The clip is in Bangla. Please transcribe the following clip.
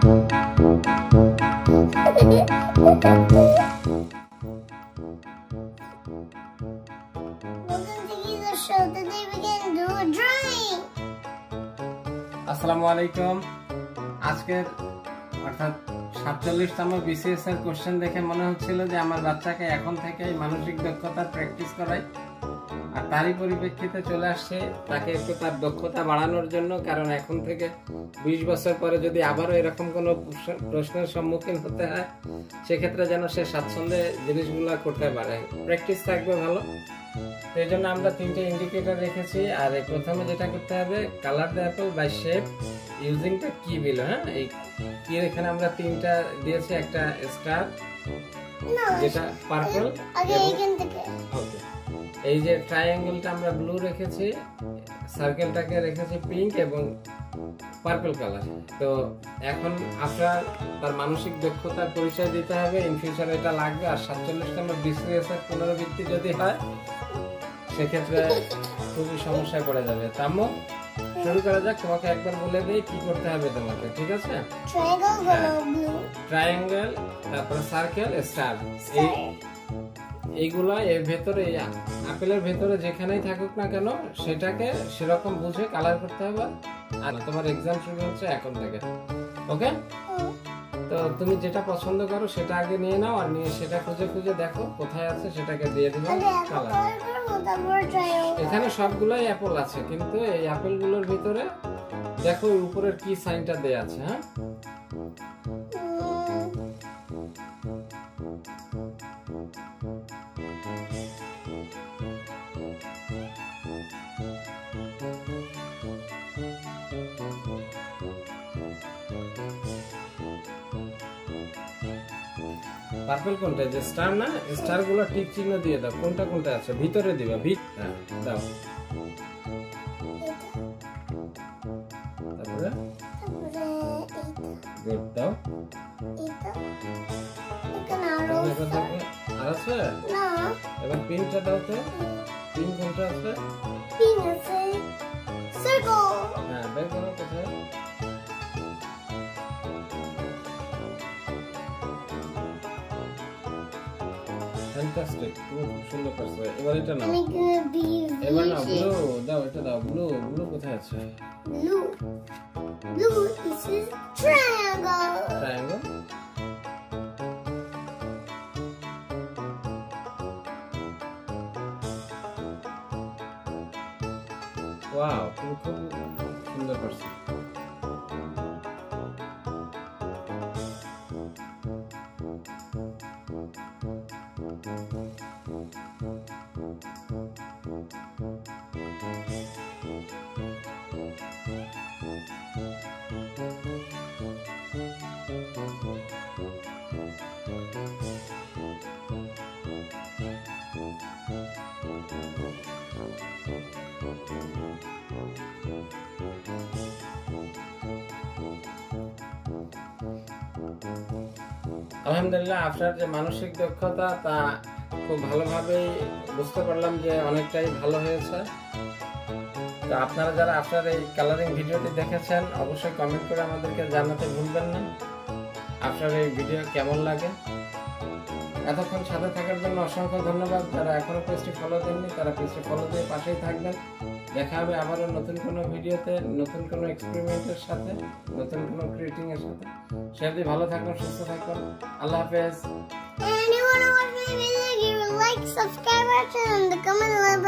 আসসালামু আলাইকুম। আজকের অর্থাৎ 47তম বিসিএস এর কোশ্চেন দেখে মনে হচ্ছিল যে আমার বাচ্চাকে এখন থেকেই মানসিক দক্ষতার প্র্যাকটিস করাই, আর তারই পরিপ্রেক্ষিতে চলে আসছে তাকে একটু তার দক্ষতা বাড়ানোর জন্য। কারণ এখন থেকে 20 বছর পরে যদি আবারও এরকম কোনো প্রশ্নের সম্মুখীন হতে হয়, সেক্ষেত্রে যেন সে স্বাচ্ছন্দ্যে জিনিসগুলো করতে পারে, প্র্যাকটিস থাকবে ভালো। এই জন্য আমরা 3টে ইন্ডিকেটর রেখেছি। আর প্রথমে যেটা করতে হবে, colour the apple by shape using the key below. হ্যাঁ, এই কি এখানে আমরা 3টা দিয়েছি, একটা স্টার যেটা পার্পল, ওকে। এই যে ট্রায়াঙ্গেলটা আমরা ব্লু রেখেছি, সার্কেলটাকে রেখেছি পিঙ্ক এবং পার্পল কালার। তো এখন আপনার তার মানসিক দক্ষতার পরিচয় দিতে হবে, ইন ফিউচার এটা লাগবে। আর 47তম বিসিএস এর পুনরাবৃত্তি যদি হয় সেক্ষেত্রে খুবই সমস্যায় পড়ে যাবে। তাম্মু, শুরু করা যাক। তোমাকে একবার বলে দেই কি করতে হবে তোমাকে, ঠিক আছে? ট্রায়াঙ্গেল, তারপর সার্কেল, স্টার, এইগুলা এর ভেতরে, আপেলের ভেতরে যেখানেই থাকুক না কেন সেটাকে সেরকম বুঝে কালার করতে হবে। আর তোমার এক্সাম শুরু হচ্ছে এখন থেকে, ওকে? তো তুমি যেটা পছন্দ করো সেটা আগে নিয়ে নাও, আর নিয়ে সেটা খুঁজে খুঁজে দেখো কোথায় আছে, সেটাকে দিয়ে দিবে কালার। এখানে সবগুলোই অ্যাপল আছে, কিন্তু এই অ্যাপেলগুলোর ভিতরে দেখো উপরের কি সাইনটা দেয়া আছে। হ্যাঁ, পার্পল কোনটা? যে স্টার না, স্টার গুলো টিক চিহ্ন দিয়ে দাও, কোনটা কোনটা আছে ভিতরে দিবা। দাও, তারপরে গুড, দাও। আর আছে না, এবার পিঙ্কটা দাও তো। পিঙ্ক কোনটা আছে? পিঙ্ক আছে সার্কেল। হ্যাঁ, বের করো কোথায়। ফ্যান্টাস্টিক, তুমি খুব সুন্দর করছো। এবার এটা নাও, এবার নাও ব্লু দাও, এটা দাও। ব্লু, ব্লু কোথায় আছে? Blue, blue is triangle. Triangle, wow, তুমি খুব সুন্দর করছো। আলহামদুলিল্লাহ, আপনার যে মানসিক দক্ষতা তা খুব ভালোভাবেই বুঝতে পারলাম যে অনেকটাই ভালো হয়েছে। তো আপনারা যারা আপনার এই কালারিং ভিডিওটি দেখেছেন অবশ্যই কমেন্ট করে আমাদেরকে জানাতে ভুলবেন না আপনার এই ভিডিও কেমন লাগে। এতক্ষণ সাথে থাকার জন্য অসংখ্য ধন্যবাদ। যারা এখনো পেজটি ফলো দেননি তারা পেজটি ফলো দিয়ে পাশেই থাকবেন। দেখা হবে আবারও নতুন কোনো ভিডিওতে, নতুন কোনো এক্সপেরিমেন্টের সাথে, নতুন কোনো ক্রিয়েটিং এর সাথে। সে ভালো থাকুন, সুস্থ থাকুন। আল্লাহ হাফেজ। And you want to watch my video, give a like, subscribe, and comment, and